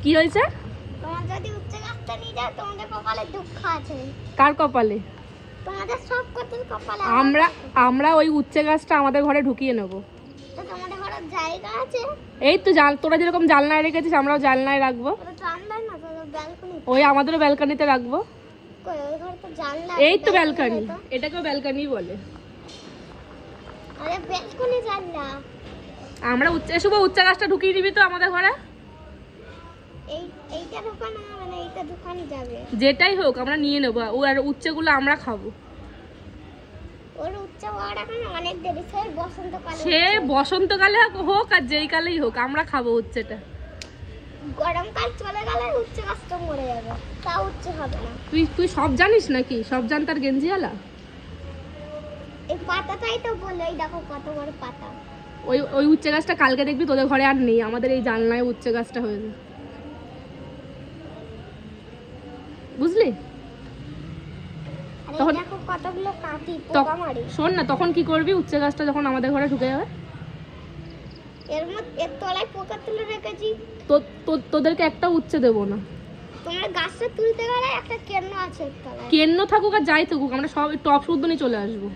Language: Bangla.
কি হয়েছে? তোমার যদি উচ্চ গাছটা নিয়ে যাও তোমাদের কপালে দুঃখ আছে। কার কপালে? তোমাদের সব কটির কপালে। আমরা ওই উচ্ছে গাছটা আমাদের ঘরে ঢুকিয়ে নেব। তো তোমাদের ঘরে জায়গা আছে? এই তো তোরা যেরকম জানলায় রেখেছিস আমরাও জানলায় রাখবো। ওটা জানলাই না, তো ব্যালকনি। ওই আমাদেরও ব্যালকনিতে রাখবো। কই ওই ঘরে তো জানলা। এই তো ব্যালকনি, এটাকেও ব্যালকনি বলে। আরে ব্যালকনি জানলা। আমরা উচ্ছে গাছটা ঢুকিয়ে দিবি তো আমাদের ঘরে। এইটা দোকান মানে এইটা দোকানে যাবে। যেটাই হোক আমরা নিয়ে নেবো, আর উচ্ছেগুলো আমরা খাবো। ওর উচ্চ বড়টা কেন অনেক দেরি, সে বসন্তকালে। সে বসন্তকালে হোক আর যেই কালেই হোক আমরা খাবো উচ্ছেটা। গরমকাল চলে গেলে উচ্চ গাছটা মরে যাবে, তা উচ্চ হবে না। তুই সব জানিস নাকি? সব জানতার গেঞ্জিওয়ালা। এই পাতাটাই তো বললো, এই দেখো কত বড় পাতা। ওই উচ্ছে গাছটা কালকে দেখবি তোদের ঘরে আর নেই, আমাদের এই জানলায় উচ্ছে গাছটা হয়েছে, বুঝলি? তখন দেখো কতগুলো কাটি পোকা মারি। শোন না, তখন কি করবি? উচ্ছে গাছটা যখন আমাদের ঘরে ঢুকে যাবে, এর তলায় পোকা তুলে রেখেছি। তোদেরকে একটা উচ্ছে দেবো না। তোমরা গাছটা তুলতে গেলে একটা কেন্ন আছে এর তলায়। কেন্ন থাকুক আর যাই থাকুক আমরা সব টপ শুদ্ধ নিয়ে চলে আসবো।